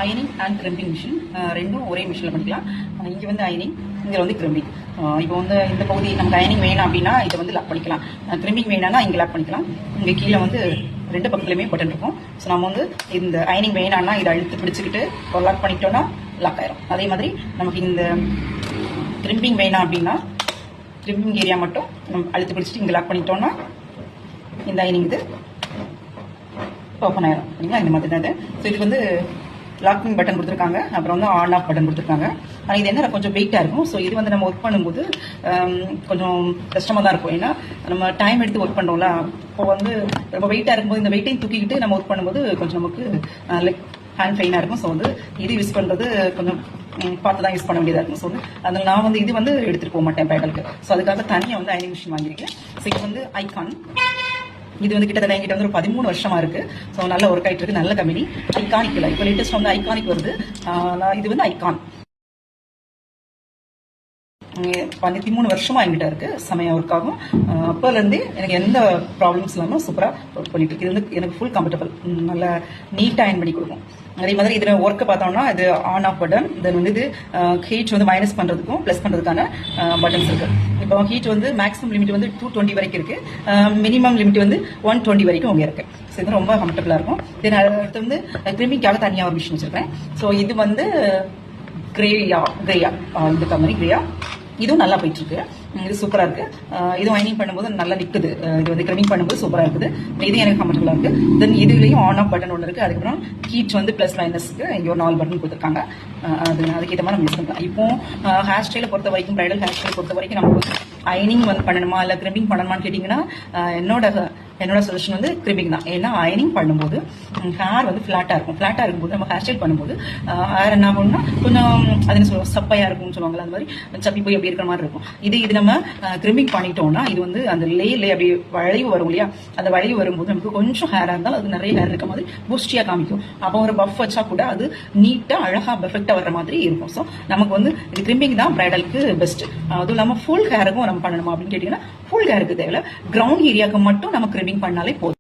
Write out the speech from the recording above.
அயனிங் and crimping machine ரெண்டும் ஒரே மிஷினில் பண்ணிக்கலாம். இங்கே வந்து அயனிங், இங்கே வந்து கிரிம்பிங். இப்போ வந்து இந்த பகுதி நமக்கு அயனிங் வேணும் அப்படின்னா இதை வந்து லாக் பண்ணிக்கலாம். கிரிம்பிங் வேணாம்னா இங்கே லாக் பண்ணிக்கலாம். இங்கே கீழே வந்து ரெண்டு பக்கத்துலையுமே பட்டன் இருக்கும். ஸோ நம்ம வந்து இந்த அயனிங் வேணாம்னா இதை அழுத்து பிடிச்சிக்கிட்டு ஒரு லாக் பண்ணிட்டோம்னா லாக் ஆயிரும். அதே மாதிரி நமக்கு இந்த கிரிம்பிங் வேணாம் அப்படின்னா கிரிம்பிங் ஏரியா மட்டும் நம்ம அழுத்து பிடிச்சிட்டு இங்கே லாக் பண்ணிட்டோம்னா இந்த அயனிங் இது ஓப்பன் ஆயிரும். சரிங்களா? இந்த மாதிரி தான் இது. ஸோ இது வந்து லாக்கிங் பட்டன் கொடுத்துருக்காங்க, அப்புறம் வந்து ஆன் ஆஃப் பட்டன் கொடுத்துருக்காங்க. ஆனால் இது என்ன கொஞ்சம் வெயிட்டாக இருக்கும். ஸோ இது வந்து நம்ம ஒர்க் பண்ணும்போது கொஞ்சம் கஷ்டமாக தான் இருக்கும். ஏன்னா நம்ம டைம் எடுத்து ஒர்க் பண்ணுறோம்ல, இப்போ வந்து ரொம்ப வெயிட்டாக இருக்கும்போது இந்த வெயிட்டையும் தூக்கிக்கிட்டு நம்ம ஒர்க் பண்ணும்போது கொஞ்சம் நமக்கு லைக் ஹேண்ட் பெயினாக இருக்கும். ஸோ வந்து இது யூஸ் பண்ணுறது கொஞ்சம் பார்த்து தான் யூஸ் பண்ண வேண்டியதாக இருக்கும். ஸோ வந்து அதில் நான் வந்து இது வந்து எடுத்துகிட்டு போக மாட்டேன் பேடலுக்கு. ஸோ அதுக்காக தனியாக வந்து அயனிங் மிஷின் வாங்கியிருக்கேன். ஸோ இது வந்து ஐகான். இது வந்து கிட்டத்தட்ட என்கிட்ட வந்து ஒரு 13 வருஷமா இருக்கு. ஸோ நல்ல ஒர்க் ஆகிட்டு இருக்கு, நல்ல கம்பெனி. ஐகானிக் இல்லை, இப்போ லேட்டஸ்ட் வந்து ஐகானிக் வருது. இது வந்து ஐகான் 13 வருஷமா என்கிட்ட இருக்கு, செமையா ஒர்க் ஆகும். அப்போலேருந்தே எனக்கு எந்த ப்ராப்ளம்ஸ் இல்லாமல் சூப்பராக ஒர்க் பண்ணிட்டு இருக்கு. இது வந்து எனக்கு ஃபுல் கம்ஃபர்டபுள், நல்லா நீட்டாக அயன் பண்ணி கொடுக்கும். அதே மாதிரி இதில் ஒர்க்கை பார்த்தோம்னா இது ஆன் ஆஃப் பட்டன், தென் வந்து இது ஹீட் வந்து மைனஸ் பண்ணுறதுக்கும் ப்ளஸ் பண்ணுறதுக்கான பட்டன்ஸ் இருக்கு. இப்போ ஹீட் வந்து மேக்ஸிமம் லிமிட் வந்து 220 வரைக்கும் இருக்கு, மினிமம் லிமிட் வந்து 120 வரைக்கும் அங்கே இருக்கு. ஸோ இது ரொம்ப கம்ஃபர்டபுளாக இருக்கும். தென் அடுத்து வந்து கிரிமிங்காக தனியாக ஒரு மிஷின் வச்சிருக்கேன். ஸோ இது வந்து கிரேயா இந்த கம்பெனி கிரேயா, இதுவும் நல்லா போயிட்டு இருக்கு. இது சூப்பராக இருக்கு. இதுவும் அயனிங் பண்ணும்போது நல்லா நிற்குது. இது வந்து கிரிமிங் பண்ணும்போது சூப்பராக இருக்குது. இது எனக்கு கம்ஃபர்டபுளாக இருக்கு. தென் இதுலேயும் ஆன் ஆஃப் பட்டன் ஒன்று இருக்கு. அதுக்கப்புறம் ஹீட் வந்து ப்ளஸ் மைனஸ்க்கு இங்கே ஒரு 4 பட்டன் கொடுத்துருக்காங்க. அதுக்கேற்ற மாதிரி நம்ம யூஸ் பண்ணலாம். இப்போ ஹேர் ஸ்டைலை பொறுத்த வரைக்கும், பிரைடல் ஹேர் ஸ்டைலை பொறுத்த வரைக்கும் நமக்கு அயனிங் வந்து பண்ணணுமா இல்லை கிரிமிங் பண்ணணுமான்னு கேட்டிங்கன்னா என்னோட சொல்யூஷன் வந்து கிரிமிங் தான். ஏன்னா அயனிங் பண்ணும்போது ஹேர் வந்து ஃப்ளாட்டாக இருக்கும். ஃப்ளாட்டாக இருக்கும்போது நம்ம ஹேர் ஸ்டைல் பண்ணும்போது ஹேர் என்ன ஆகும்னா கொஞ்சம் அது என்ன சொல்லுவோம், சப்பையாக இருக்கும்னு சொல்லுவாங்கல்ல, அந்த மாதிரி சப்பி போய் அப்படி இருக்கிற மாதிரி இருக்கும். இது நம்ம கிரிமிங் பண்ணிட்டோம்னா இது வந்து அந்த லே அப்படி வளைவு வரும் இல்லையா, அந்த வளைவு வரும்போது நமக்கு கொஞ்சம் ஹேராக இருந்தாலும் அது நிறைய ஹேர் இருக்க மாதிரி பூஸ்டியாக காமிக்கும். அப்போ ஒரு பஃப் வச்சா கூட அது நீட்டாக அழகாக பெர்ஃபெக்டாக வர மாதிரி இருக்கும். ஸோ நமக்கு வந்து இது கிரிமிங் தான் பிரைடலுக்கு பெஸ்ட். அதுவும் இல்லாமல் ஃபுல் ஹேருக்கும் நம்ம பண்ணணுமா அப்படின்னு கேட்டிங்கன்னா ஃபுல் ஹேருக்கு தேவையில்ல, கிரவுண்ட் ஏரியாவுக்கு மட்டும் நம்ம கிரிமிங் பண்ணாலே போதும்.